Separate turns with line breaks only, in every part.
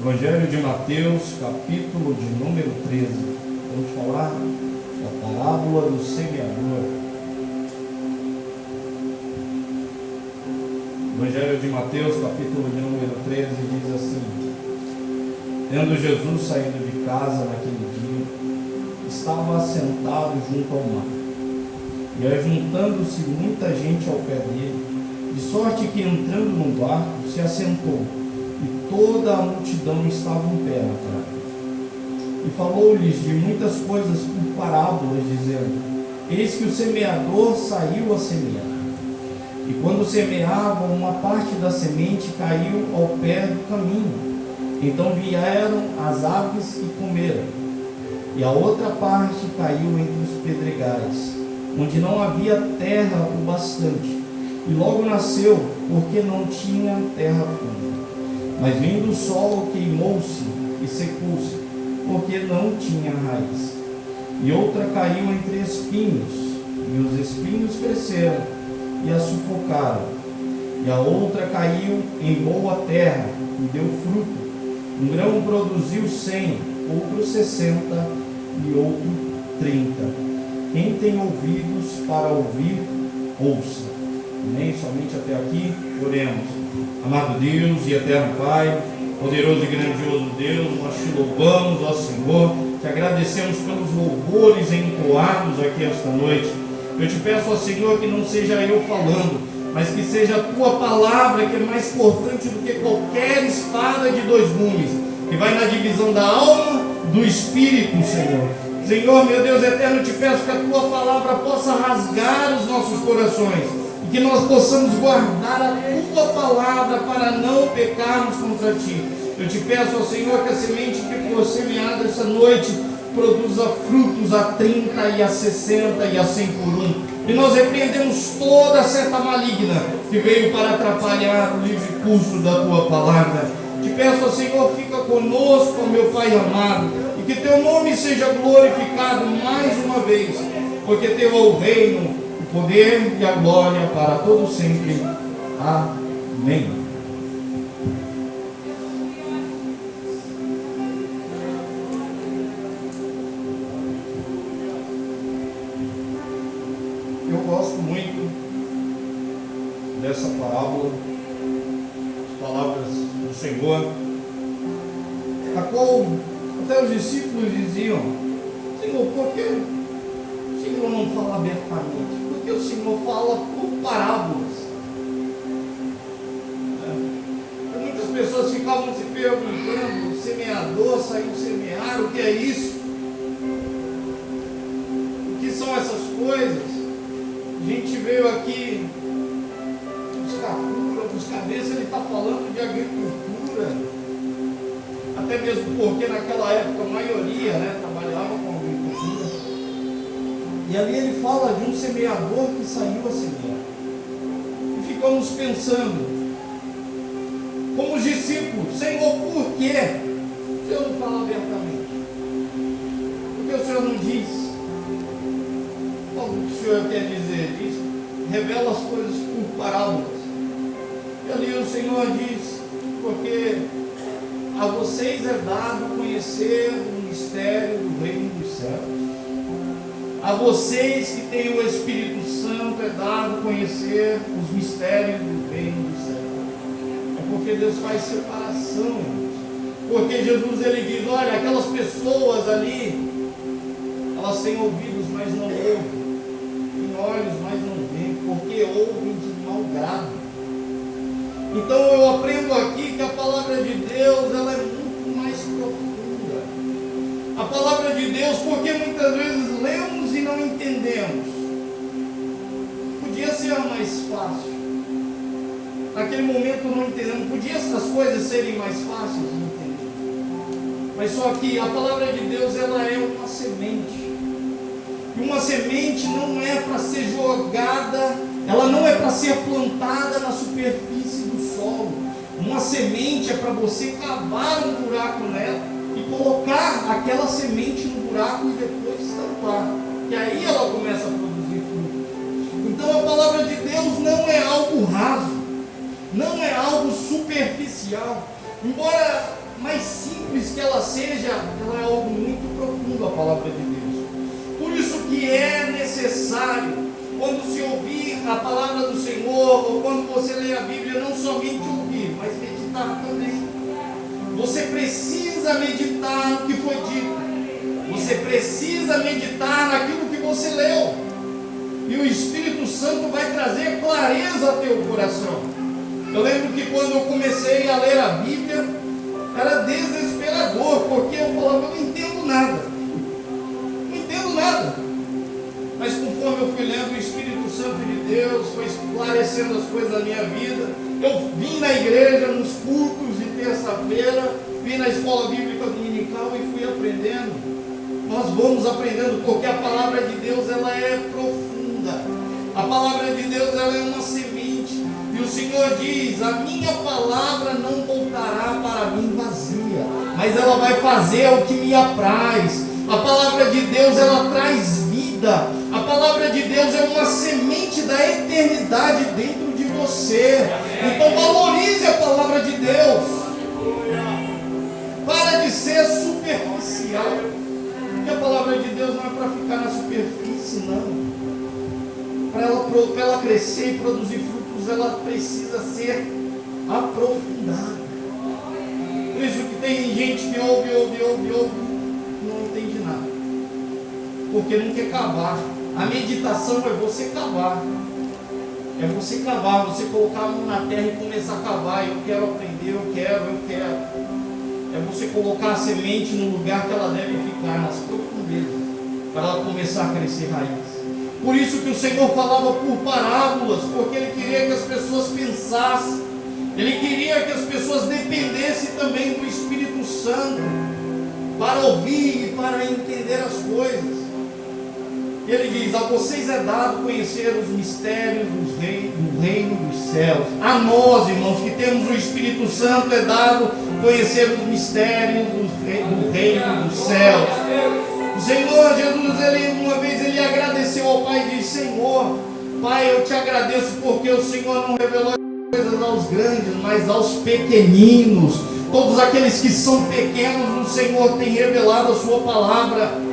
Evangelho de Mateus, capítulo de número 13. Vamos falar da parábola do semeador. Evangelho de Mateus, capítulo de número 13, diz assim: Tendo Jesus saído de casa naquele dia, estava assentado junto ao mar, e ajuntando-se muita gente ao pé dele, de sorte que, entrando no barco, se assentou, e toda a multidão estava em pé na praia. E falou-lhes de muitas coisas por parábolas, dizendo: Eis que o semeador saiu a semear. E quando semeava, uma parte da semente caiu ao pé do caminho. Então vieram as aves e comeram. E a outra parte caiu entre os pedregais, onde não havia terra o bastante, e logo nasceu, porque não tinha terra funda. Mas vindo o sol, queimou-se e secou-se, porque não tinha raiz. E outra caiu entre espinhos, e os espinhos cresceram e a sufocaram. E a outra caiu em boa terra e deu fruto. Um grão produziu 100, outro 60 e outro 30. Quem tem ouvidos para ouvir, ouça. Amém? Somente até aqui, oremos. Amado Deus e eterno Pai, poderoso e grandioso Deus, nós te louvamos, ó Senhor, te agradecemos pelos louvores entoados aqui esta noite. Eu te peço, ó Senhor, que não seja eu falando, mas que seja a tua palavra, que é mais cortante do que qualquer espada de dois gumes, que vai na divisão da alma do espírito, Senhor. Senhor, meu Deus eterno, eu te peço que a tua palavra possa rasgar os nossos corações, e que nós possamos guardar a tua palavra para não pecarmos contra ti. Eu te peço, ó Senhor, que a semente que for semeada essa noite produza frutos a 30 e a 60 e a 100 por um. E nós repreendemos toda seta maligna que veio para atrapalhar o livre curso da tua palavra. Te peço, ó Senhor, fica conosco, meu Pai amado, e que teu nome seja glorificado mais uma vez, porque teu é o reino, o poder e a glória para todos sempre. Amém. Eu gosto muito dessa parábola, as palavras do Senhor, a qual até os discípulos diziam: Senhor, por que o Senhor não fala abertamente? Por que o Senhor fala por parábolas? Muitas pessoas ficavam se perguntando: o semeador saiu semear, o que é isso? O que são essas coisas? A gente veio aqui buscar ver se ele está falando de agricultura, até mesmo porque naquela época a maioria trabalhava com agricultura. E ali ele fala de um semeador que saiu a semear. E ficamos pensando, como os discípulos: Senhor, por quê? O Senhor não fala abertamente? Por que o Senhor não diz? O que o Senhor quer dizer? Diz, revela as coisas por parábolas. E ali o Senhor diz: porque a vocês é dado conhecer o mistério do reino dos céus. A vocês que têm o Espírito Santo é dado conhecer os mistérios do reino dos céus. É porque Deus faz separação. Porque Jesus ele diz: olha, aquelas pessoas ali, elas têm ouvidos, mas não ouvem, olhos, mas não veem, porque ouvem de mau grado. Então eu aprendo aqui que a palavra de Deus ela é muito mais profunda. A palavra de Deus, porque muitas vezes lemos e não entendemos. Podia ser mais fácil. Naquele momento não entendemos. Podia essas coisas serem mais fáceis de entender. Mas só que a palavra de Deus ela é uma semente. E uma semente não é para ser jogada, ela não é para ser plantada na superfície do solo. Uma semente é para você cavar um buraco nela e colocar aquela semente no buraco e depois tampar. E aí ela começa a produzir frutos. Então a palavra de Deus não é algo raso, não é algo superficial. Embora mais simples que ela seja, ela é algo muito profundo, a palavra de Deus. Por isso que é necessário, quando se ouvir a palavra do Senhor, ou quando você lê a Bíblia, não somente ouvir, mas meditar também. Você precisa meditar no que foi dito. Você precisa meditar naquilo que você leu. E o Espírito Santo vai trazer clareza ao teu coração. Eu lembro que quando eu comecei a ler a Bíblia, era desesperador, porque eu falava, eu não entendo nada. Não entendo nada. Mas conforme eu fui lendo, o Espírito Santo de Deus foi esclarecendo as coisas da minha vida. Eu vim na igreja, nos cultos de terça-feira, vim na escola bíblica dominical e fui aprendendo. Nós vamos aprendendo, porque a palavra de Deus, ela é profunda. A palavra de Deus, ela é uma semente. E o Senhor diz, a minha palavra não voltará para mim vazia, mas ela vai fazer o que me apraz. A palavra de Deus, ela traz vida. A palavra de Deus é uma semente da eternidade dentro de você. Então valorize a palavra de Deus. Para de ser superficial. Porque a palavra de Deus não é para ficar na superfície, não. Para ela crescer e produzir frutos, ela precisa ser aprofundada. Por isso que tem gente que ouve, não entende nada. Porque não quer cavar. A meditação é você cavar. É você cavar, você colocar a mão na terra e começar a cavar. Eu quero aprender, eu quero. É você colocar a semente no lugar que ela deve ficar, nas profundezas, para ela começar a crescer raiz. Por isso que o Senhor falava por parábolas, porque Ele queria que as pessoas pensassem, Ele queria que as pessoas dependessem também do Espírito Santo, para ouvir e para entender as coisas. Ele diz, a vocês é dado conhecer os mistérios do reino dos céus. A nós, irmãos, que temos o Espírito Santo, é dado conhecer os mistérios do reino dos céus. O Senhor Jesus, uma vez ele agradeceu ao Pai e disse, Senhor, Pai, eu te agradeço porque o Senhor não revelou coisas aos grandes, mas aos pequeninos. Todos aqueles que são pequenos, o Senhor tem revelado a sua palavra.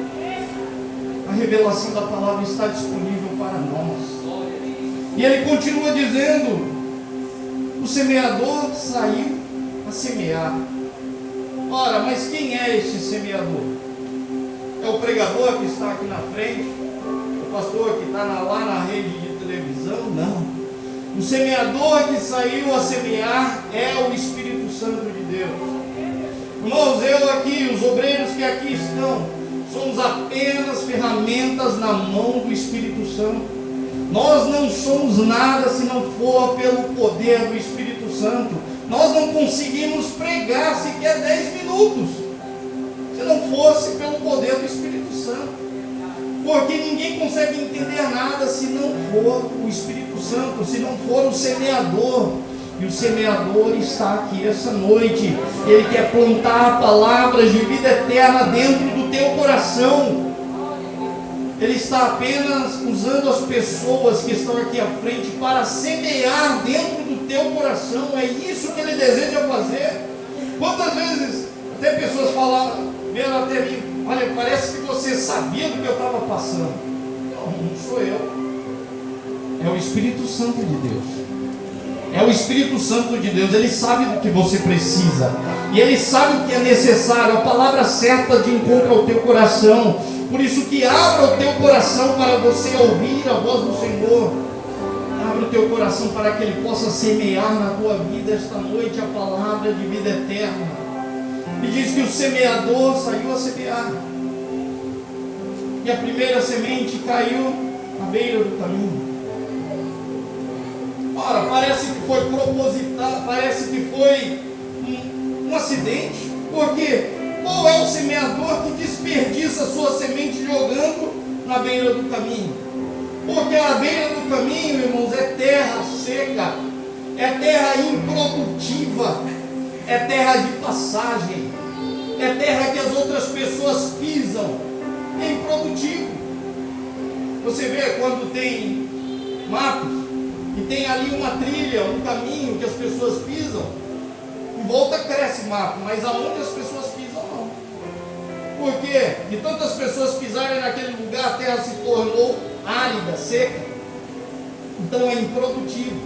A revelação da palavra está disponível para nós. E ele continua dizendo, o semeador saiu a semear. Ora, mas quem é esse semeador? É o pregador que está aqui na frente? O pastor que está lá na rede de televisão? Não. O semeador que saiu a semear é o Espírito Santo de Deus. Irmãos, eu aqui, os obreiros que aqui estão, somos apenas ferramentas na mão do Espírito Santo. Nós não somos nada se não for pelo poder do Espírito Santo. Nós não conseguimos pregar sequer 10 minutos se não fosse pelo poder do Espírito Santo. Porque ninguém consegue entender nada se não for o Espírito Santo, se não for o semeador. E o semeador está aqui essa noite. Ele quer plantar palavras de vida eterna dentro do teu coração. Ele está apenas usando as pessoas que estão aqui à frente para semear dentro do teu coração. É isso que ele deseja fazer. Quantas vezes até pessoas falaram, vieram até mim, olha, parece que você sabia do que eu estava passando. Não sou eu. É o Espírito Santo de Deus. É o Espírito Santo de Deus. Ele sabe do que você precisa. E Ele sabe o que é necessário. A palavra certa de encontro ao teu coração. Por isso que abra o teu coração para você ouvir a voz do Senhor. Abra o teu coração para que Ele possa semear na tua vida esta noite a palavra de vida eterna. E diz que o semeador saiu a semear. E a primeira semente caiu à beira do caminho. Ora, parece que foi proposital, parece que foi um acidente. Porque qual é o semeador que desperdiça a sua semente jogando na beira do caminho? Porque a beira do caminho, irmãos, é terra seca, é terra improdutiva, é terra de passagem, é terra que as outras pessoas pisam, é improdutivo. Você vê quando tem matos, e tem ali uma trilha, um caminho que as pessoas pisam, e em volta cresce mato, mas aonde as pessoas pisam, não. Por quê? De tantas pessoas pisarem naquele lugar, a terra se tornou árida, seca. Então é improdutivo.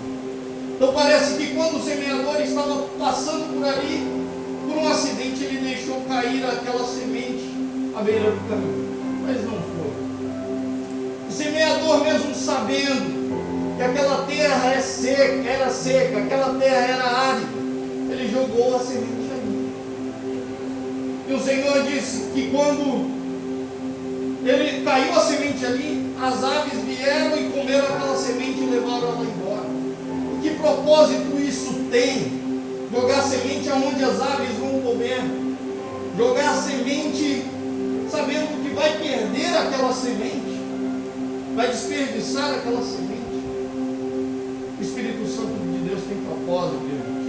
Então parece que quando o semeador estava passando por ali, por um acidente, ele deixou cair aquela semente à beira do caminho. Mas não foi. O semeador, mesmo sabendo que aquela terra era seca, aquela terra era árida, ele jogou a semente ali. E o Senhor disse que quando ele caiu a semente ali, as aves vieram e comeram aquela semente e levaram ela embora. Que propósito isso tem? Jogar semente aonde as aves vão comer. Jogar semente sabendo que vai perder aquela semente, vai desperdiçar aquela semente. O Espírito Santo de Deus tem propósito, irmãos.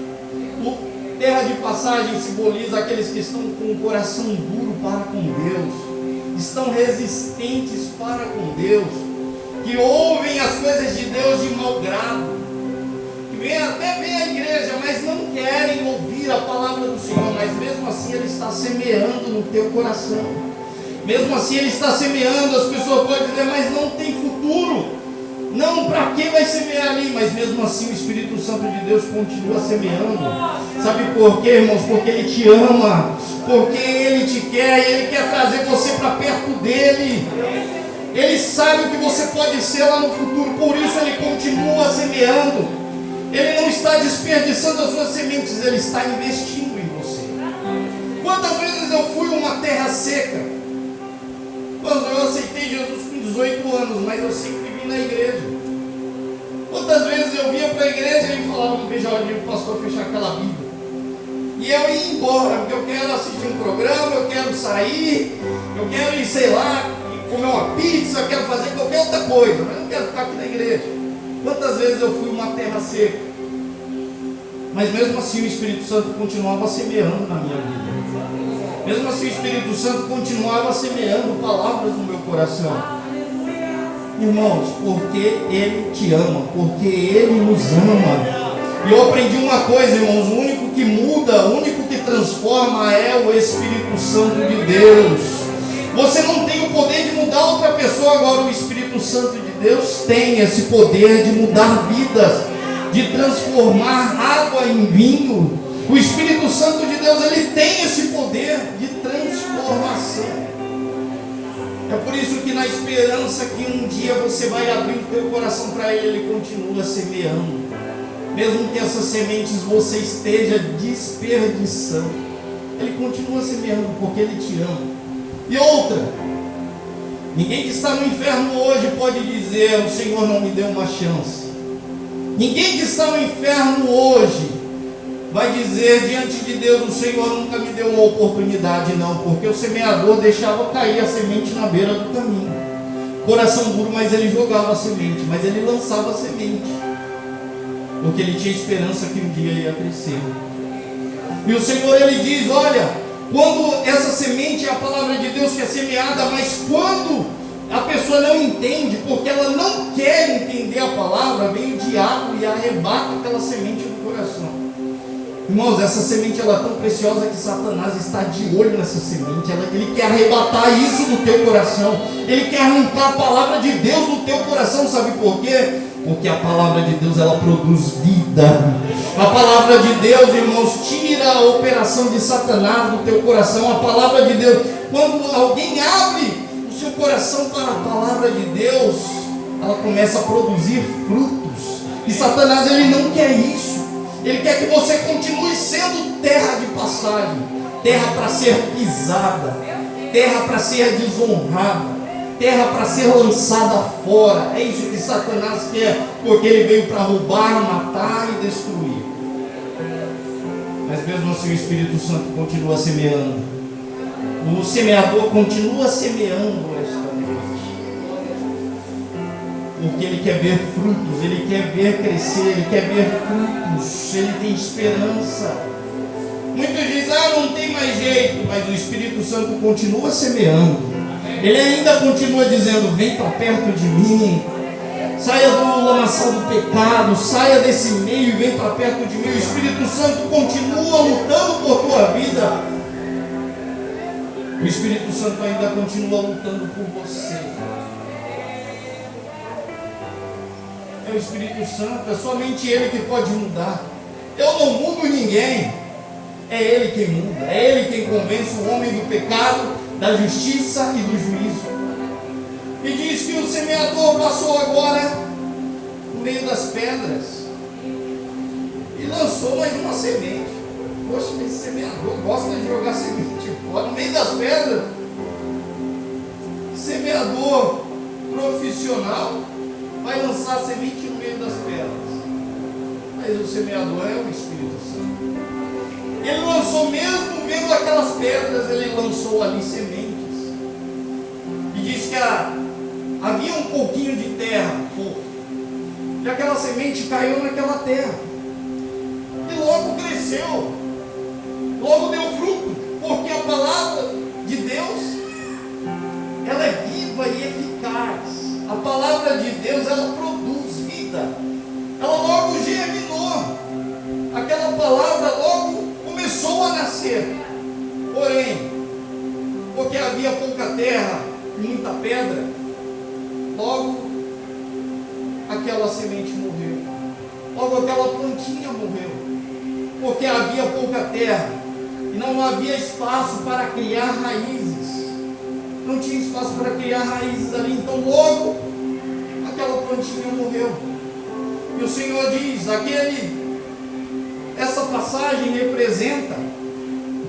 Terra de passagem simboliza aqueles que estão com o coração duro para com Deus, estão resistentes para com Deus, que ouvem as coisas de Deus de mau grado, que até vêm à igreja, mas não querem ouvir a palavra do Senhor, mas mesmo assim Ele está semeando no teu coração, mesmo assim Ele está semeando. As pessoas podem dizer, mas não tem futuro, não, para que vai semear ali? Mas mesmo assim o Espírito Santo de Deus continua semeando. Sabe por quê, irmãos? Porque Ele te ama, porque Ele te quer, e Ele quer trazer você para perto dEle. Ele sabe o que você pode ser lá no futuro, por isso Ele continua semeando. Ele não está desperdiçando as suas sementes, Ele está investindo em você. Quantas vezes eu fui uma terra seca? Quando eu aceitei Jesus com 18 anos, mas eu sempre vim na igreja. Quantas vezes eu vinha para a igreja e falava no beijadinho para o pastor fechar aquela Bíblia. E eu ia embora, porque eu quero assistir um programa, eu quero sair, eu quero ir, sei lá, comer uma pizza, eu quero fazer qualquer outra coisa, mas eu não quero ficar aqui na igreja. Quantas vezes eu fui uma terra seca? Mas mesmo assim o Espírito Santo continuava semeando na minha vida. Mesmo assim o Espírito Santo continuava semeando palavras no meu coração. Irmãos, porque Ele te ama, porque Ele nos ama. E eu aprendi uma coisa, irmãos: o único que muda, o único que transforma é o Espírito Santo de Deus. Você não tem o poder de mudar outra pessoa, agora o Espírito Santo de Deus tem esse poder de mudar vidas, de transformar água em vinho. O Espírito Santo de Deus, ele tem esse poder de transformação. É por isso que na esperança que um dia você vai abrir o teu coração para Ele, Ele continua semeando. Mesmo que essas sementes você esteja desperdiçando, Ele continua semeando porque Ele te ama. E outra, ninguém que está no inferno hoje pode dizer: o Senhor não me deu uma chance. Ninguém que está no inferno hoje vai dizer diante de Deus: o Senhor nunca me deu uma oportunidade. Não, porque o semeador deixava cair a semente na beira do caminho. Coração duro, mas ele jogava a semente, mas ele lançava a semente, porque ele tinha esperança que um dia ia crescer. E o Senhor, ele diz: olha, quando essa semente é a palavra de Deus que é semeada, mas quando a pessoa não entende, porque ela não quer entender a palavra, vem o diabo e arrebata aquela semente no coração. Irmãos, essa semente ela é tão preciosa que Satanás está de olho nessa semente. Ele quer arrebatar isso do teu coração. Ele quer arrancar a palavra de Deus do teu coração. Sabe por quê? Porque a palavra de Deus, ela produz vida. A palavra de Deus, irmãos, tira a operação de Satanás do teu coração. A palavra de Deus, quando alguém abre o seu coração para a palavra de Deus, ela começa a produzir frutos. E Satanás, ele não quer isso. Ele quer que você continue sendo terra de passagem, terra para ser pisada, terra para ser desonrada, terra para ser lançada fora. É isso que Satanás quer, porque ele veio para roubar, matar e destruir. Mas mesmo assim o Espírito Santo continua semeando. O semeador continua semeando esta noite, porque ele quer ver frutos, ele quer ver crescer, ele quer ver frutos, ele tem esperança. Muitos dizem: não tem mais jeito, mas o Espírito Santo continua semeando. Ele ainda continua dizendo: vem para perto de mim, saia do lamaçal do pecado, saia desse meio e vem para perto de mim. O Espírito Santo continua lutando O Espírito Santo ainda continua lutando por você. É o Espírito Santo, é somente Ele que pode mudar. Eu não mudo ninguém. É Ele quem muda, é Ele quem convence o homem do pecado, da justiça e do juízo. E diz que o semeador passou agora no meio das pedras e lançou mais uma semente. Poxa, esse semeador gosta de jogar semente fora, no meio das pedras. Semeador profissional vai lançar a semente no meio das pedras. Mas o semeador é o Espírito Santo. Ele lançou, mesmo vendo aquelas pedras, ele lançou ali sementes. E diz que havia um pouquinho de terra, e aquela semente caiu naquela terra. E logo cresceu, logo deu fruto, porque a palavra de Deus, ela é viva e eficaz. A palavra de Deus, ela produz vida. Ela logo germinou. Aquela palavra logo começou a nascer. Porém, porque havia pouca terra e muita pedra, logo aquela semente morreu. Logo aquela plantinha morreu. Porque havia pouca terra e não havia espaço para criar raízes. Não tinha espaço para criar raízes ali. Então logo aquela plantinha morreu. E o Senhor diz, essa passagem representa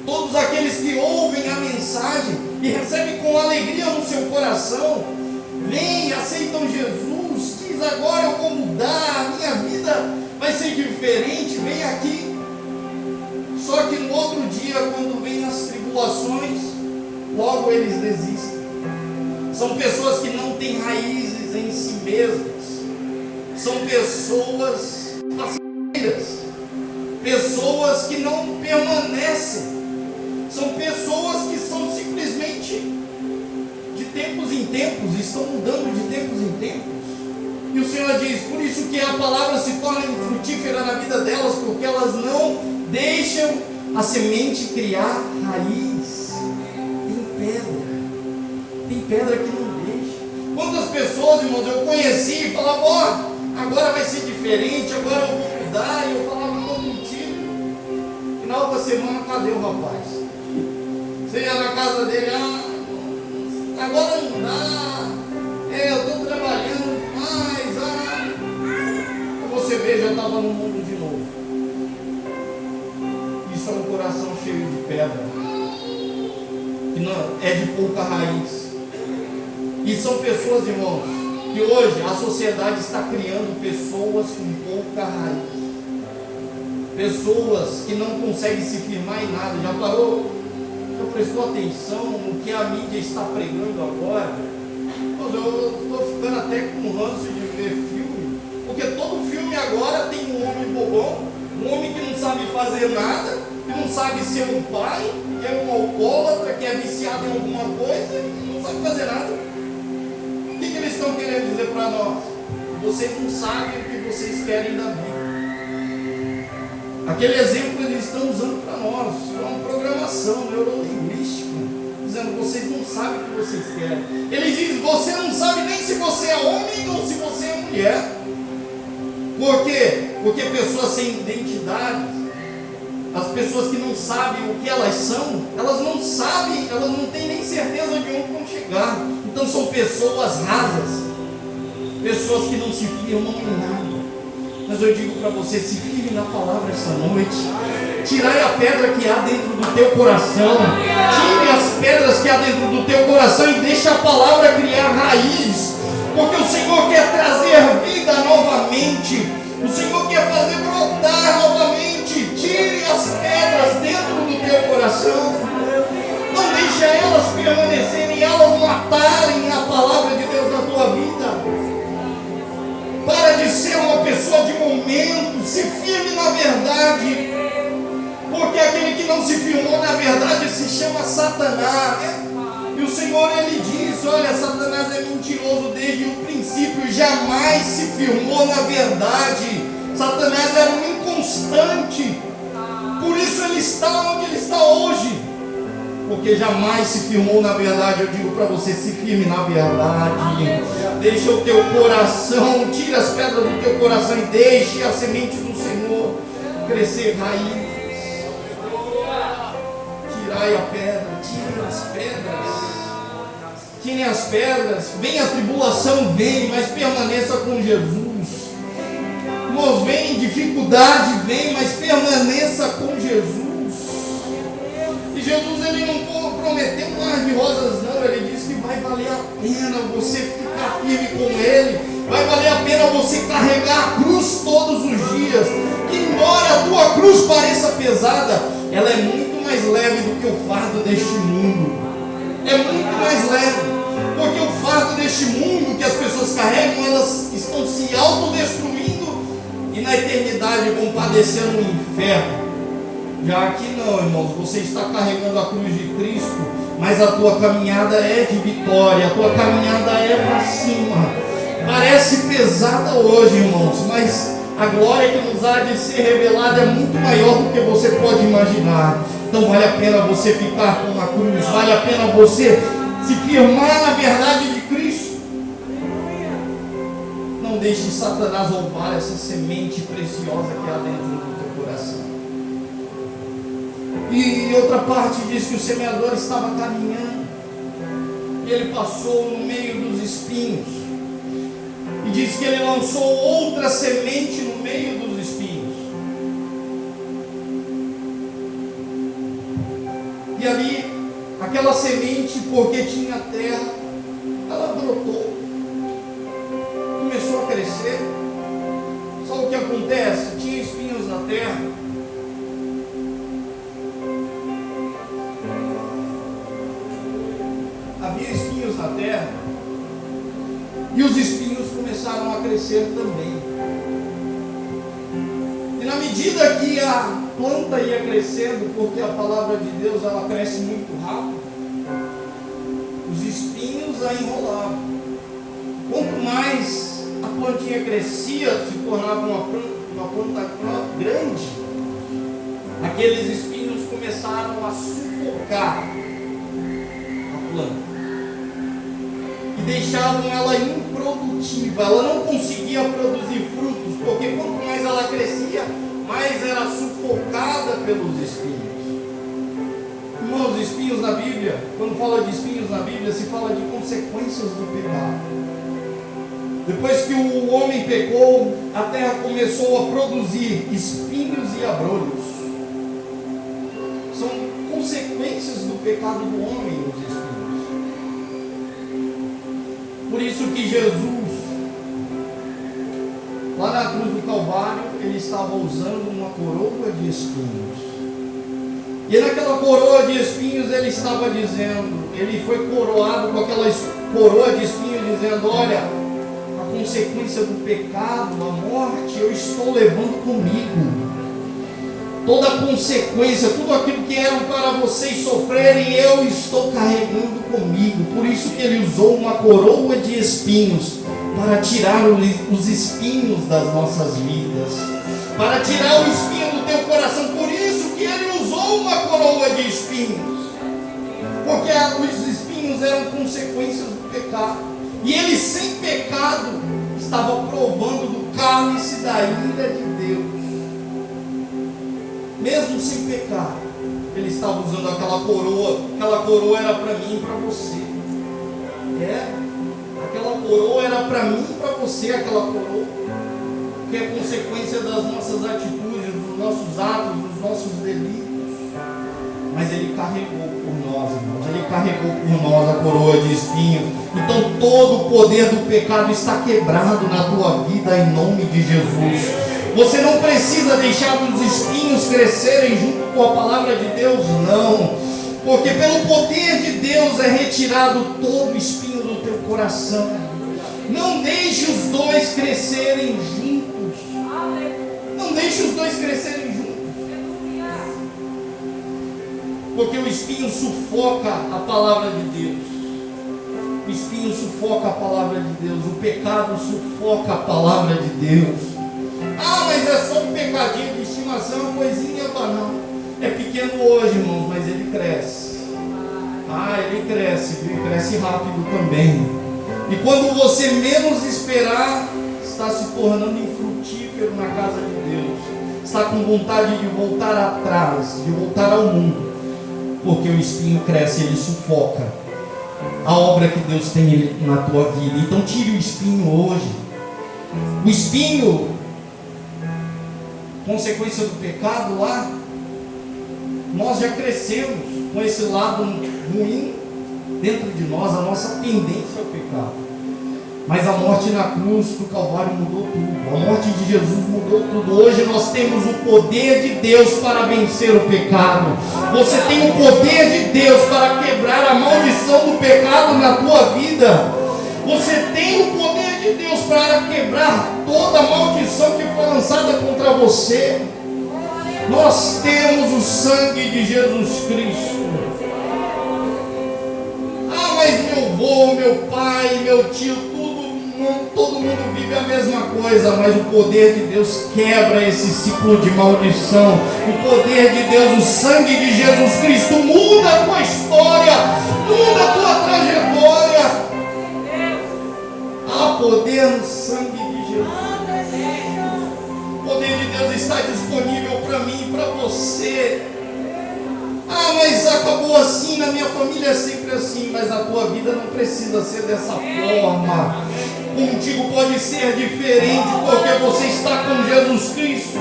todos aqueles que ouvem a mensagem e recebem com alegria no seu coração, vêm e aceitam Jesus, diz agora eu vou mudar, a minha vida vai ser diferente, vem aqui. Só que no outro dia, quando vêm as tribulações, logo eles desistem. São pessoas que não têm raízes em si mesmas. São pessoas passageiras, pessoas que não permanecem, são pessoas que são simplesmente de tempos em tempos, estão mudando de tempos em tempos. E o Senhor diz, por isso que a palavra se torna infrutífera na vida delas, porque elas não deixam a semente criar raiz. Tem pedra que não deixa. Quantas pessoas, irmãos, eu conheci e falavam, ó, agora vai ser diferente, agora eu vou mudar, e eu falava, estou contigo. Final da semana, cadê o rapaz? Você ia na casa dele, agora não dá, eu estou trabalhando mais, você vê, já estava no mundo de novo. Isso é um coração cheio de pedra, que não, é de pouca raiz. E são pessoas, irmãos, que hoje a sociedade está criando pessoas com pouca raiz, pessoas que não conseguem se firmar em nada. Já parou? Já prestou atenção no que a mídia está pregando agora? Eu estou ficando até com ranço de ver filme, porque todo filme agora tem um homem bobão, um homem que não sabe fazer nada, que não sabe ser um pai, que é um alcoólatra, que é viciado em alguma coisa e não sabe fazer nada. O que eles estão querendo dizer para nós? Vocês não sabem o que vocês querem da vida. Aquele exemplo eles estão usando para nós, é uma programação neurolinguística, dizendo, vocês não sabem o que vocês querem. Ele diz, você não sabe nem se você é homem ou se você é mulher. Por quê? Porque pessoas sem identidade, as pessoas que não sabem o que elas são, elas não sabem, elas não têm nem certeza de onde vão chegar. Então são pessoas rasas, pessoas que não se firmam em nada. Mas eu digo para você, se firme na palavra essa noite. Tirai a pedra que há dentro do teu coração. Tire as pedras que há dentro do teu coração e deixe a palavra criar raiz. Porque o Senhor quer trazer vida novamente. O Senhor quer fazer brotar novamente. Tire as pedras dentro do teu coração. Não deixe elas permanecerem, elas matarem a palavra de Deus na tua vida. Para de ser uma pessoa de momento, se firme na verdade, porque aquele que não se firmou na verdade se chama Satanás. E o Senhor, ele diz, olha, Satanás é mentiroso desde o princípio, jamais se firmou na verdade. Satanás era um inconstante, por isso ele está onde ele está hoje. porque jamais se firmou na verdade. Eu digo para você, se firme na verdade. Deixa o teu coração, tira as pedras do teu coração e deixe a semente do Senhor crescer raiz. Tirai a pedra, tirem as pedras. Tirem as pedras. Vem a tribulação, vem, mas permaneça com Jesus. Irmãos, vem dificuldade, vem, mas permaneça com Jesus. E Jesus, ele não prometeu um mar de rosas, não. Ele disse que vai valer a pena você ficar firme com Ele. Vai valer a pena você carregar a cruz todos os dias. Que embora a tua cruz pareça pesada, ela é muito mais leve do que o fardo deste mundo. É muito mais leve. Porque o fardo deste mundo que as pessoas carregam, elas estão se autodestruindo e na eternidade vão padecer no inferno. Já aqui não, irmãos, você está carregando a cruz de Cristo, mas a tua caminhada é de vitória, a tua caminhada é para cima. Parece pesada hoje, irmãos, mas a glória que nos há de ser revelada é muito maior do que você pode imaginar. Então vale a pena você ficar com a cruz, vale a pena você se firmar na verdade de Cristo. Não deixe Satanás roubar essa semente preciosa que há dentro do teu coração. E outra parte diz que o semeador estava caminhando e ele passou no meio dos espinhos, e diz que ele lançou outra semente no meio dos espinhos, e ali aquela semente, porque tinha terra, ela brotou, começou a crescer. Sabe o que acontece? Tinha espinhos na terra. Havia espinhos na terra, e os espinhos começaram a crescer também. E na medida que a planta ia crescendo, porque a palavra de Deus ela cresce muito rápido, os espinhos a enrolavam. Quanto mais a plantinha crescia, se tornava uma planta grande, aqueles espinhos começaram a sufocar a planta e deixavam ela improdutiva. Ela não conseguia produzir frutos, porque quanto mais ela crescia, mais era sufocada pelos espinhos. Irmãos, espinhos na Bíblia, quando fala de espinhos na Bíblia, se fala de consequências do pecado. Depois que o homem pecou, a terra começou a produzir espinhos e abrolhos. São consequências do pecado do homem, os espinhos. Por isso que Jesus, lá na cruz do Calvário, ele estava usando uma coroa de espinhos. E naquela coroa de espinhos ele estava dizendo, ele foi coroado com aquela coroa de espinhos, dizendo: olha, a consequência do pecado, a morte, eu estou levando comigo. Toda a consequência, tudo aquilo que eram para vocês sofrerem, eu estou carregando comigo. Por isso que ele usou uma coroa de espinhos, para tirar os espinhos das nossas vidas, para tirar o espinho do teu coração. Por isso que ele usou uma coroa de espinhos, porque os espinhos eram consequências do pecado, e ele sem pecado estava provando do cálice da ira de Deus. Mesmo sem pecar, ele estava usando aquela coroa era para mim e para você. Aquela coroa era para mim e para você, aquela coroa, que é consequência das nossas atitudes, dos nossos atos, dos nossos delitos. Mas ele carregou por nós, irmãos, ele carregou por nós a coroa de espinho. Então todo o poder do pecado está quebrado na tua vida, em nome de Jesus. Você não precisa deixar os espinhos crescerem junto com a palavra de Deus, não. Porque pelo poder de Deus é retirado todo o espinho do teu coração. Não deixe os dois crescerem juntos. Não deixe os dois crescerem juntos. Porque o espinho sufoca a palavra de Deus. O espinho sufoca a palavra de Deus. O pecado sufoca a palavra de Deus. Ah, mas é só um pecadinho de estimação, uma coisinha banal. É pequeno hoje, irmãos, mas ele cresce. ele cresce, viu? Cresce rápido também. E quando você menos esperar, está se tornando infrutífero na casa de Deus. Está com vontade de voltar atrás, de voltar ao mundo. Porque o espinho cresce, ele sufoca a obra que Deus tem na tua vida. Então tire o espinho hoje. O espinho, consequência do pecado lá, nós já crescemos com esse lado ruim dentro de nós, a nossa tendência ao pecado. Mas a morte na cruz do Calvário mudou tudo. A morte de Jesus mudou tudo. Hoje nós temos o poder de Deus para vencer o pecado. Você tem o poder de Deus para quebrar a maldição do pecado na tua vida. Você tem o poder de Deus para quebrar toda a maldição que foi lançada contra você. Nós temos o sangue de Jesus Cristo. Mas meu avô, meu pai, meu tio, todo mundo vive a mesma coisa, mas o poder de Deus quebra esse ciclo de maldição. O poder de Deus, o sangue de Jesus Cristo muda a tua história, muda a tua trajetória. Há poder no sangue de Jesus. O poder de Deus está disponível para mim e para você. Mas acabou assim, na minha família é sempre assim. Mas a tua vida não precisa ser dessa forma. Contigo pode ser diferente, porque você está com Jesus Cristo.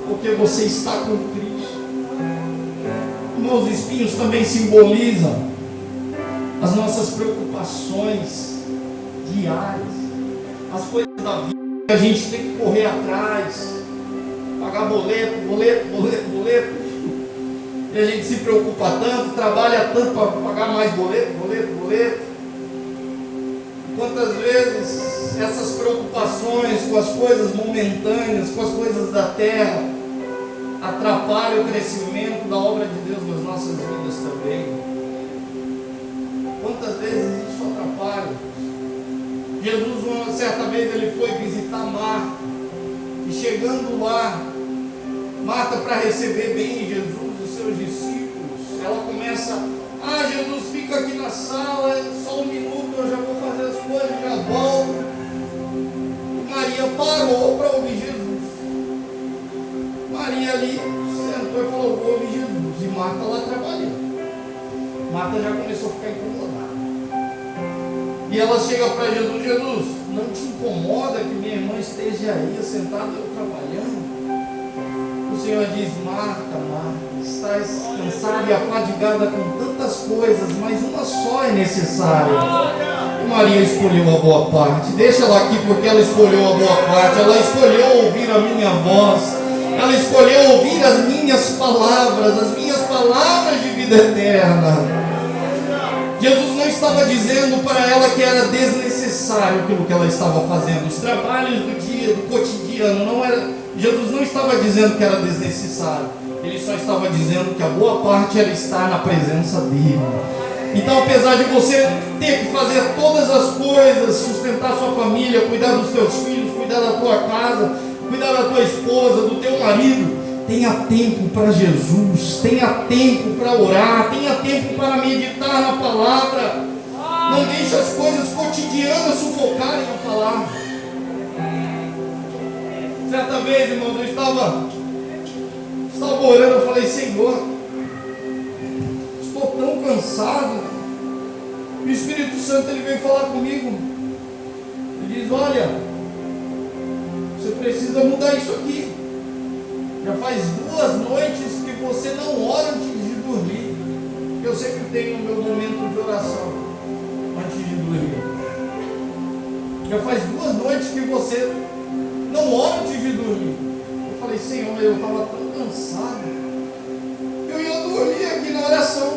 Porque você está com Cristo. Irmãos, os espinhos também simbolizam as nossas preocupações diárias, as coisas da vida que a gente tem que correr atrás. Pagar boleto. E a gente se preocupa tanto, trabalha tanto para pagar mais boleto. Quantas vezes essas preocupações com as coisas momentâneas, com as coisas da terra, atrapalham o crescimento da obra de Deus nas nossas vidas também. Quantas vezes isso atrapalha? Jesus, uma certa vez, ele foi visitar Marta. E chegando lá, Marta, para receber bem Jesus e seus discípulos, ela começa: Jesus, fica aqui na sala, só um minuto, eu já vou fazer as coisas, já volto. E Maria parou para ouvir Jesus. Maria ali sentou e falou: vou ouvir Jesus. E Marta lá trabalhando. Marta já começou a ficar incomodada. E ela chega para Jesus: Jesus, não te incomoda que minha irmã esteja aí sentada, eu trabalhando? O Senhor diz: Marta, estás cansada e afadigada com tantas coisas, mas uma só é necessária. E Maria escolheu a boa parte. Deixa ela aqui, porque ela escolheu a boa parte. Ela escolheu ouvir a minha voz. Ela escolheu ouvir as minhas palavras de vida eterna. Jesus não estava dizendo para ela que era desnecessário aquilo que ela estava fazendo. Os trabalhos do dia, do cotidiano, não era. Jesus não estava dizendo que era desnecessário. Ele só estava dizendo que a boa parte era estar na presença dele. Então, apesar de você ter que fazer todas as coisas, sustentar sua família, cuidar dos teus filhos, cuidar da tua casa, cuidar da tua esposa, do teu marido, tenha tempo para Jesus, tenha tempo para orar, tenha tempo para meditar na palavra. Não deixe as coisas cotidianas sufocarem a palavra. Certa vez, irmãos, eu estava orando, eu falei: Senhor, estou tão cansado. E o Espírito Santo, ele veio falar comigo. Ele diz: olha, você precisa mudar isso aqui. Já faz 2 noites que você não ora antes de dormir. Eu sempre tenho o meu momento de oração antes de dormir. Já faz 2 noites que você não ora antes de dormir. Eu falei: Senhor, eu estava tão cansado, eu ia dormir aqui na oração.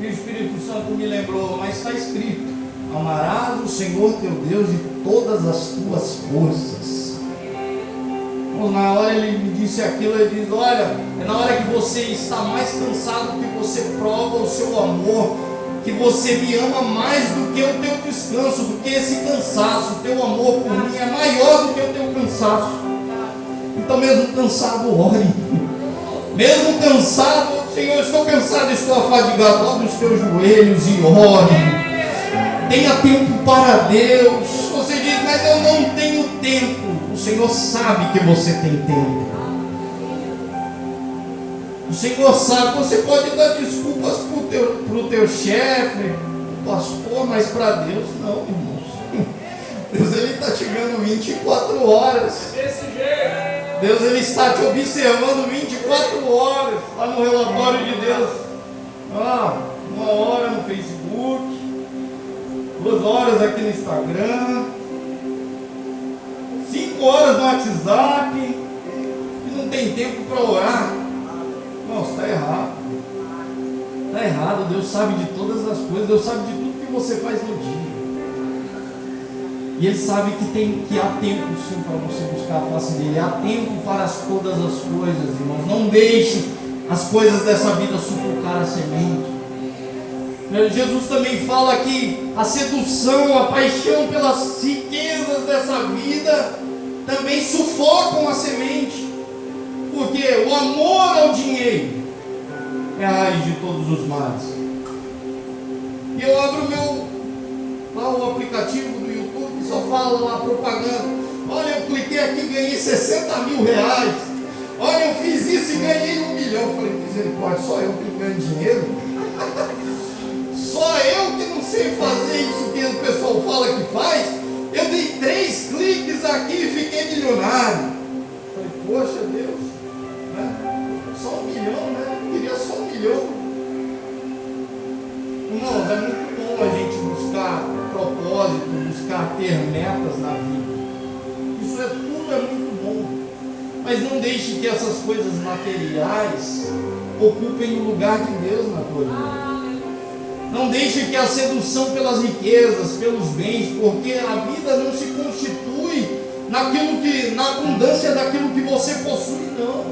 E o Espírito Santo me lembrou: mas está escrito: amarás o Senhor teu Deus de todas as tuas forças. Na hora ele me disse aquilo, ele diz: olha, é na hora que você está mais cansado que você prova o seu amor, que você me ama mais do que o teu descanso, do que esse cansaço. O teu amor por mim é maior do que o teu cansaço. Então, mesmo cansado, ore. Mesmo cansado, Senhor, estou cansado, estou afadigado. Dobre os teus joelhos e ore. Tenha tempo para Deus. Você diz, mas eu não tenho tempo. O Senhor sabe que você tem tempo. O Senhor sabe. Você pode dar desculpas para o teu chefe, pastor, mas para Deus não, irmãos. Deus, Ele está te vendo 24 horas.
Desse jeito.
Deus, Ele está te observando 24 horas. Está no relatório de Deus. 1 hora no Facebook, 2 horas aqui no Instagram, 5 horas no WhatsApp, e não tem tempo para orar. Nossa, está errado. Está errado. Deus sabe de todas as coisas. Deus sabe de tudo que você faz no dia. E Ele sabe que há tempo sim para você buscar a face dEle. Há tempo para todas as coisas, irmãos. Não deixe as coisas dessa vida sufocar a semente. Jesus também fala que a sedução, a paixão pelas riquezas dessa vida também sufocam a semente. Porque o amor ao dinheiro é a raiz de todos os males. E eu abro o aplicativo do YouTube, só fala lá propaganda. Olha, eu cliquei aqui e ganhei 60 mil reais. Olha, eu fiz isso e ganhei 1 milhão. Eu falei, misericórdia, só eu que ganho dinheiro? Só eu que não sei fazer isso que o pessoal fala que faz? Eu dei 3 cliques aqui e fiquei milionário. Eu falei, poxa Deus, né? Só 1 milhão, né? Eu queria só 1 milhão. Irmãos, é muito bom a gente buscar propósito, buscar ter metas na vida. Isso tudo é muito bom. Mas não deixe que essas coisas materiais ocupem o lugar de Deus na tua vida. Não deixe que a sedução pelas riquezas, pelos bens, porque a vida não se constitui na abundância daquilo que você possui, não.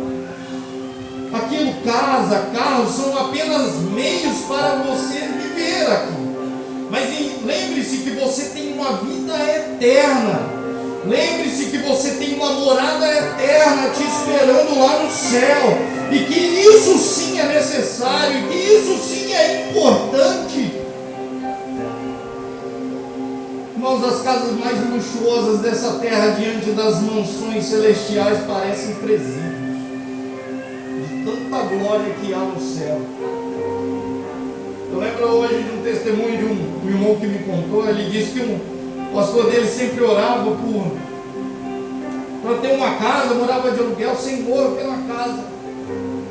Aquilo, casa, carro, são apenas meios para você viver aqui. Mas lembre-se que você tem uma vida eterna. Lembre-se que você tem uma morada eterna te esperando lá no céu. E que isso sim é necessário, e que isso sim é importante. Irmãos, as casas mais luxuosas dessa terra diante das mansões celestiais parecem presídios. De tanta glória que há no céu. Eu lembro hoje de um testemunho de um irmão que me contou. Ele disse que o pastor dele sempre orava para ter uma casa, morava de aluguel, Senhor, pela casa.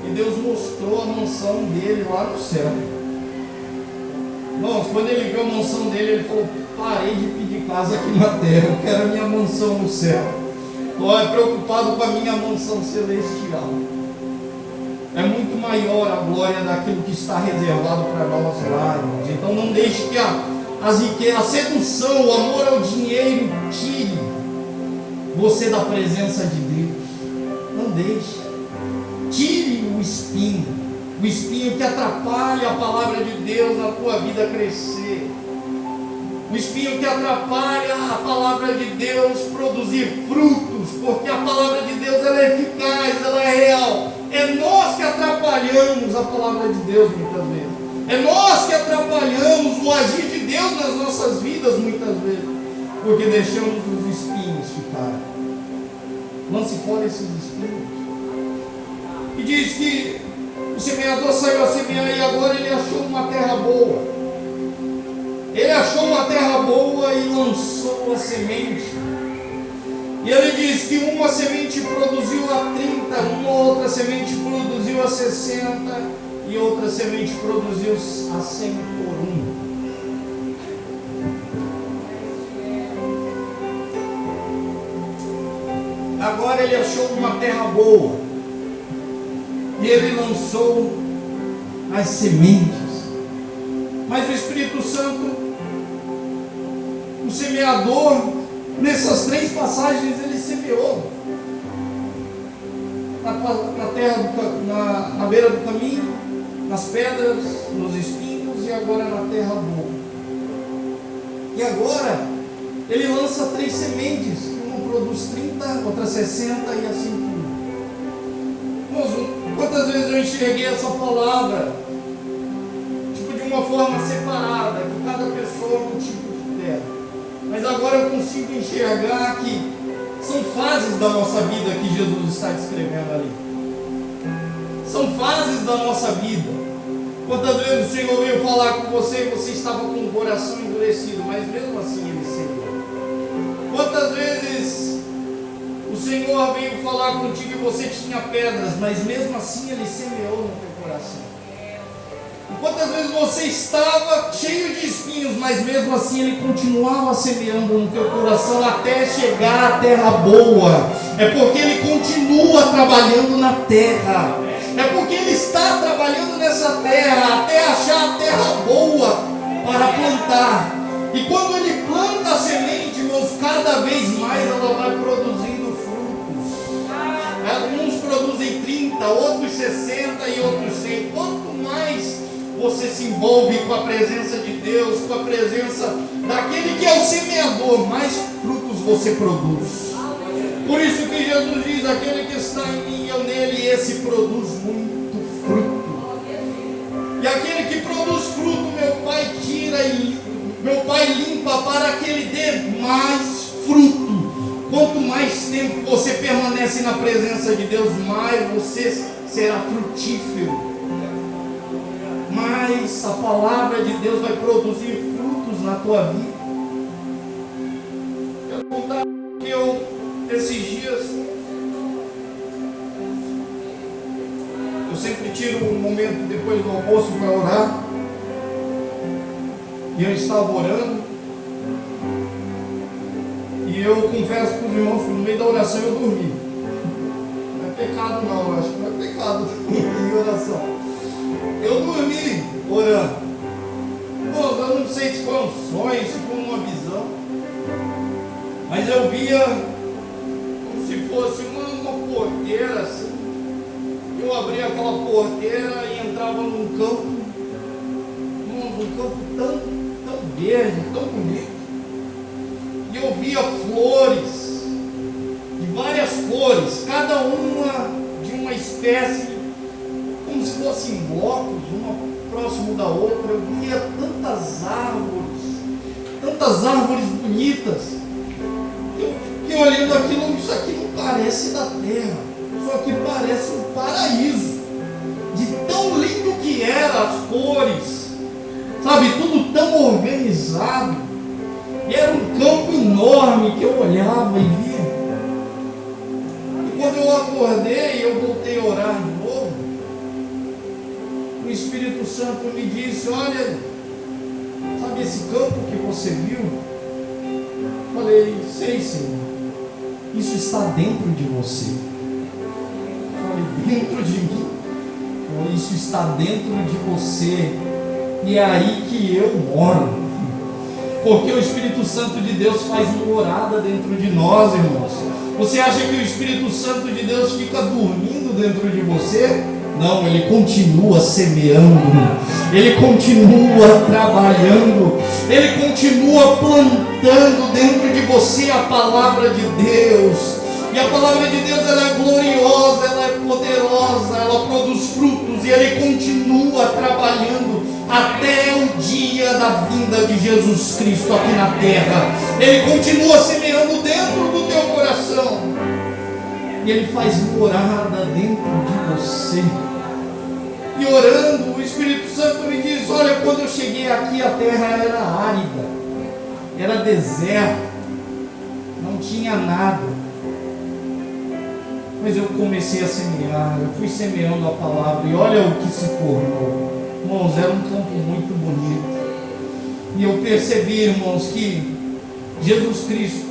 E Deus mostrou a mansão dele lá no céu. Irmãos, quando ele viu a mansão dele, ele falou, parei de pedir casa aqui na terra, eu quero a minha mansão no céu. Estou preocupado com a minha mansão celestial. É muito maior a glória daquilo que está reservado para nós lá, irmãos. Então não deixe que a sedução, o amor ao dinheiro tire você da presença de Deus. Não deixe. Tire o espinho que atrapalha a palavra de Deus na tua vida crescer, o espinho que atrapalha a palavra de Deus produzir frutos, porque a palavra de Deus ela é eficaz, ela é real. É nós que atrapalhamos a palavra de Deus muitas vezes, é nós que atrapalhamos o agir de Deus nas nossas vidas muitas vezes, porque deixamos os espinhos ficarem. Lance fora esses espinhos. E diz que o semeador saiu a semear e agora ele achou uma terra boa. Ele achou uma terra boa e lançou a semente. E ele diz que uma semente produziu a 30, uma outra semente produziu a 60 e outra semente produziu a 100 por 1. Agora ele achou uma terra boa. E ele lançou as sementes. Mas o Espírito Santo, o semeador, nessas 3 passagens ele semeou na terra, na beira do caminho, nas pedras, nos espinhos e agora na terra boa. E agora ele lança 3 sementes, uma produz 30, outra 60 e assim por. Quantas Quantas vezes eu enxerguei essa palavra, tipo, de uma forma separada, que cada pessoa é um tipo de terra. Mas agora eu consigo enxergar que são fases da nossa vida que Jesus está descrevendo ali. São fases da nossa vida. Quantas vezes o Senhor veio falar com você e você estava com o coração endurecido, mas mesmo assim Ele semeou. Quantas vezes o Senhor veio falar contigo e você tinha pedras, mas mesmo assim Ele semeou no teu coração. E quantas vezes você estava cheio de espinhos, mas mesmo assim Ele continuava semeando no teu coração até chegar à terra boa. É porque Ele continua trabalhando na terra. É porque Ele está trabalhando nessa terra até achar a terra boa para plantar. E quando Ele planta a semente, irmãos, cada vez mais ela vai produzindo frutos. Alguns produzem 30, outros 60 e outros 100. Quanto mais você se envolve com a presença de Deus, com a presença daquele que é o semeador, mais frutos você produz. Por isso que Jesus diz: aquele que está em mim e eu nele, esse produz muito fruto. E aquele que produz fruto, meu Pai tira e meu Pai limpa para que ele dê mais fruto. Quanto mais tempo você permanece na presença de Deus, mais você será frutífero. Mais a palavra de Deus vai produzir frutos na tua vida. Eu vou contar que esses dias eu sempre tiro um momento depois do almoço para orar. E eu estava orando. E eu confesso para os irmãos que no meio da oração eu dormi. Não é pecado não, eu acho que não é pecado em oração. Eu dormi orando. Pô, eu não sei se foi um sonho, se foi uma visão. Mas eu via como se fosse uma porteira assim. Eu abria aquela porteira e entrava num campo. Um campo tão verde, tão bonito. E eu via flores de várias cores, cada uma de uma espécie, como se fossem blocos, uma próximo da outra. Eu via tantas árvores bonitas. Eu fiquei olhando aquilo, isso aqui não parece da terra, isso aqui parece um paraíso, de tão lindo que eram as cores, sabe, tudo tão organizado. E era um campo enorme que eu olhava e via. E quando eu acordei, eu voltei a orar de novo. O Espírito Santo me disse: olha, sabe esse campo que você viu? Eu falei: sei, Senhor. Isso está dentro de você. Eu falei: dentro de mim? Eu falei: isso está dentro de você. E é aí que eu moro. Porque o Espírito Santo de Deus faz morada dentro de nós, irmãos. Você acha que o Espírito Santo de Deus fica dormindo dentro de você? Não, ele continua semeando, ele continua trabalhando, ele continua plantando dentro de você a palavra de Deus. E a palavra de Deus, ela é gloriosa, ela é poderosa, ela produz frutos e ele continua trabalhando até o dia da vinda de Jesus Cristo aqui na terra. Ele continua semeando dentro do teu coração e ele faz morada dentro de você. E orando, o Espírito Santo me diz: olha, quando eu cheguei aqui a terra era árida, era deserto, não tinha nada. Mas eu comecei a semear, eu fui semeando a palavra e olha o que se tornou. Irmãos, era um campo muito bonito. E eu percebi, irmãos, que Jesus Cristo,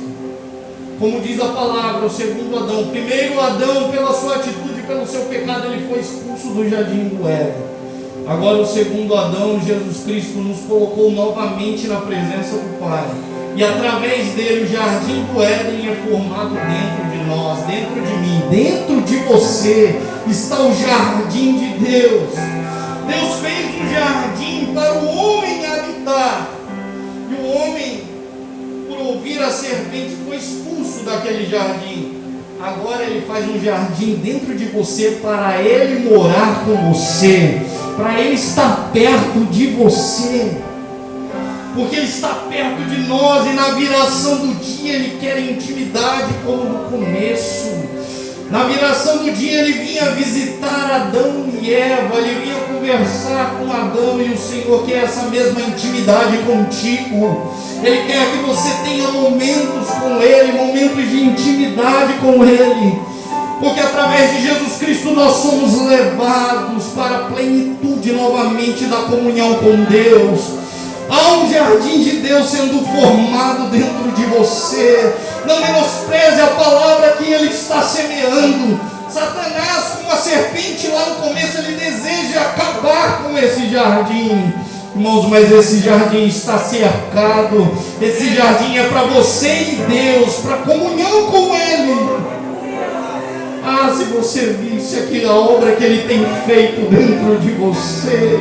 como diz a palavra, o segundo Adão, o primeiro Adão, pela sua atitude, pelo seu pecado, ele foi expulso do jardim do Éden. Agora o segundo Adão, Jesus Cristo, nos colocou novamente na presença do Pai. E através dele o jardim do Éden é formado dentro de nós, dentro de mim, dentro de você está o jardim de Deus. Deus fez um jardim para o homem habitar. E o homem, por ouvir a serpente, foi expulso daquele jardim. Agora Ele faz um jardim dentro de você para Ele morar com você, para Ele estar perto de você, porque Ele está perto de nós e na viração do dia Ele quer intimidade como no começo. Na viração do dia Ele vinha visitar Adão e Eva, Ele vinha conversar com Adão, e o Senhor quer essa mesma intimidade contigo. Ele quer que você tenha momentos com Ele, momentos de intimidade com Ele, porque através de Jesus Cristo nós somos levados para a plenitude novamente da comunhão com Deus. Há um jardim de Deus sendo formado dentro de você. Não menospreze a palavra que Ele está semeando. Satanás, como a serpente lá no começo, ele deseja acabar com esse jardim. Irmãos, mas esse jardim está cercado. Esse jardim é para você e Deus, para comunhão com Ele. Ah, se você visse aqui a obra que Ele tem feito dentro de você.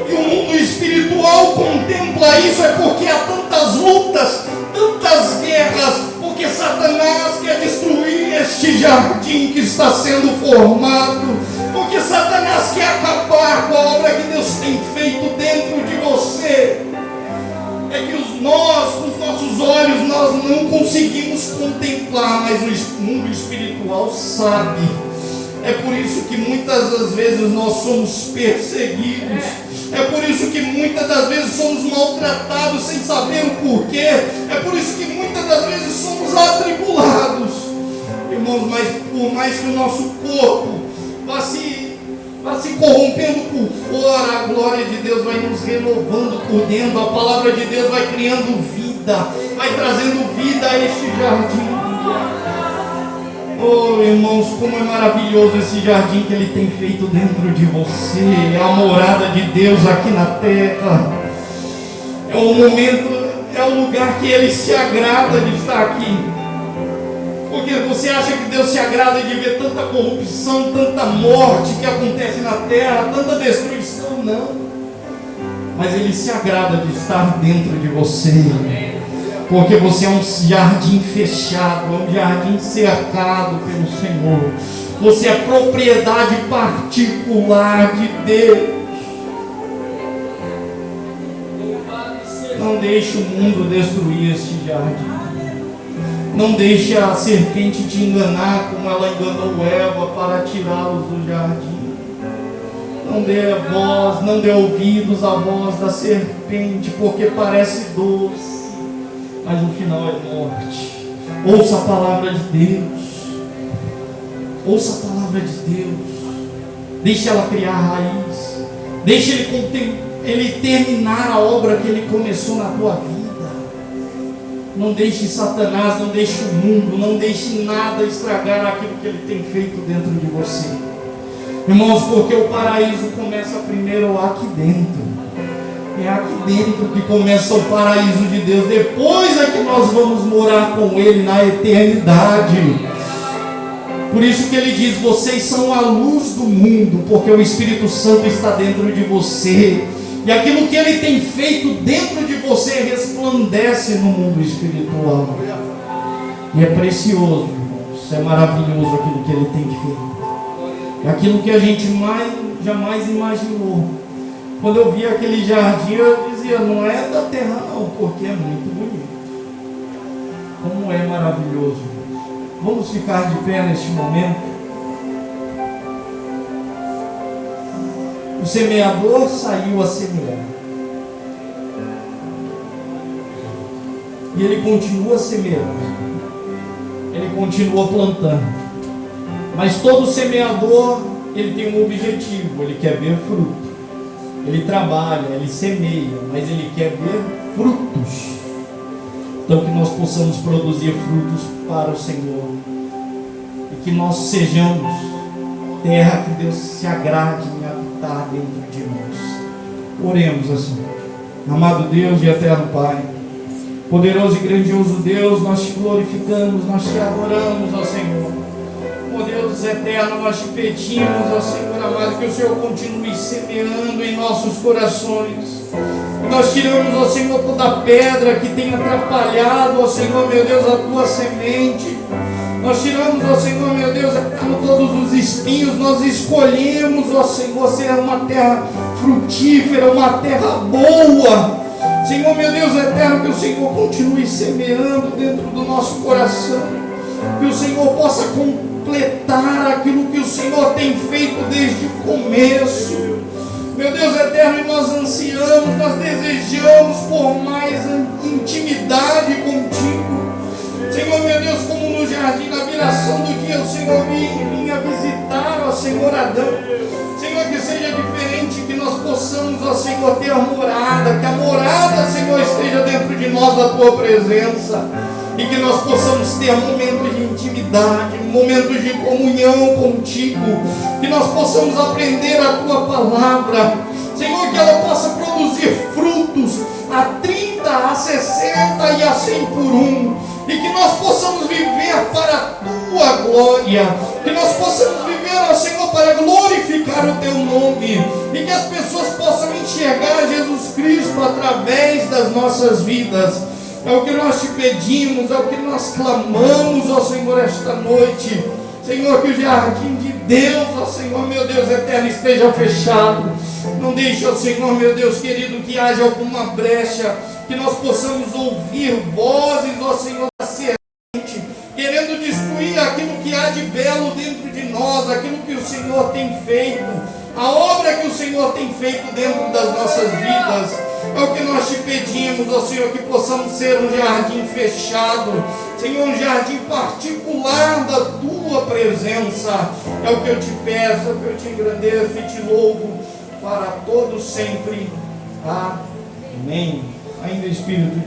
E o mundo espiritual contempla isso, é porque há tantas lutas, tantas guerras, porque Satanás quer destruir este jardim que está sendo formado, porque Satanás quer acabar com a obra que Deus tem feito dentro de você. É que nós, com os nossos olhos, nós não conseguimos contemplar, mas o mundo espiritual sabe. É por isso que muitas das vezes nós somos perseguidos. É por isso que muitas das vezes somos maltratados sem saber o porquê. É por isso que muitas das vezes somos atribulados. Irmãos, mas por mais que o nosso corpo vá se corrompendo por fora, a glória de Deus vai nos renovando por dentro. A palavra de Deus vai criando vida, vai trazendo vida a este jardim. Oh, irmãos, como é maravilhoso esse jardim que Ele tem feito dentro de você. É a morada de Deus aqui na terra. É o momento, é o lugar que Ele se agrada de estar aqui. Porque você acha que Deus se agrada de ver tanta corrupção, tanta morte que acontece na terra, tanta destruição? Não. Mas Ele se agrada de estar dentro de você. Porque você é um jardim fechado, é um jardim cercado pelo Senhor. Você é propriedade particular de Deus. Não deixe o mundo destruir este jardim. Não deixe a serpente te enganar como ela enganou Eva para tirá-los do jardim. Não dê voz, não dê ouvidos à voz da serpente, porque parece doce, mas no final é morte. Ouça a palavra de Deus. Ouça a palavra de Deus. Deixe ela criar raiz. Deixe Ele terminar a obra que Ele começou na tua vida. Não deixe Satanás, não deixe o mundo, não deixe nada estragar aquilo que Ele tem feito dentro de você. Irmãos, porque o paraíso começa primeiro aqui dentro. É aqui dentro que começa o paraíso de Deus. Depois é que nós vamos morar com Ele na eternidade. Por isso que Ele diz: vocês são a luz do mundo, porque o Espírito Santo está dentro de você. E aquilo que Ele tem feito dentro de você resplandece no mundo espiritual. E é precioso, irmãos. É maravilhoso aquilo que Ele tem feito. É aquilo que a gente jamais imaginou. Quando eu via aquele jardim, eu dizia: não é da terra não, porque é muito bonito. Como é maravilhoso. Vamos ficar de pé neste momento. O semeador saiu a semear. E ele continua semeando. Ele continua plantando. Mas todo semeador, ele tem um objetivo. Ele quer ver fruto. Ele trabalha, ele semeia, mas ele quer ver frutos. Então que nós possamos produzir frutos para o Senhor. E que nós sejamos terra que Deus se agrade em habitar dentro de nós. Oremos assim. Amado Deus e eterno Pai, poderoso e grandioso Deus, nós te glorificamos, nós te adoramos, ó Senhor. Ó Deus eterno, nós te pedimos, ó Senhor amado, que o Senhor continue semeando em nossos corações. Nós tiramos, ó Senhor, toda pedra que tem atrapalhado, ó Senhor, meu Deus, a tua semente. Nós tiramos, ó Senhor, meu Deus eterno, todos os espinhos. Nós escolhemos, ó Senhor, ser uma terra frutífera, uma terra boa. Senhor, meu Deus eterno, que o Senhor continue semeando dentro do nosso coração, que o Senhor possa completar aquilo que o Senhor tem feito desde o começo. Meu Deus eterno, e nós ansiamos, nós desejamos por mais intimidade contigo. Senhor, meu Deus, como no jardim, na viração do dia, o Senhor vinha visitar, ó Senhor, Adão. Senhor, que seja diferente, que nós possamos, ó Senhor, ter a morada, que a morada, Senhor, esteja dentro de nós, da tua presença, e que nós possamos ter momentos de intimidade, momentos de comunhão contigo, que nós possamos aprender a tua palavra, Senhor, que ela possa produzir frutos a 30, a 60 e a 100 por um, e que nós possamos viver para a tua glória, que nós possamos viver, ó Senhor, para glorificar o teu nome, e que as pessoas possam enxergar Jesus Cristo através das nossas vidas. É o que nós te pedimos, é o que nós clamamos, ó Senhor, esta noite. Senhor, que o jardim de Deus, ó Senhor, meu Deus eterno, esteja fechado. Não deixe, ó Senhor, meu Deus querido, que haja alguma brecha, que nós possamos ouvir vozes, ó Senhor, da serpente, querendo destruir aquilo que há de belo dentro de nós, aquilo que o Senhor tem feito, a obra que o Senhor tem feito dentro das nossas vidas. É o que nós te pedimos, ó Senhor, que possamos ser um jardim fechado, Senhor, um jardim particular da tua presença. É o que eu te peço, é o que eu te engrandeço e te louvo para todos sempre. Amém. Ainda Espírito de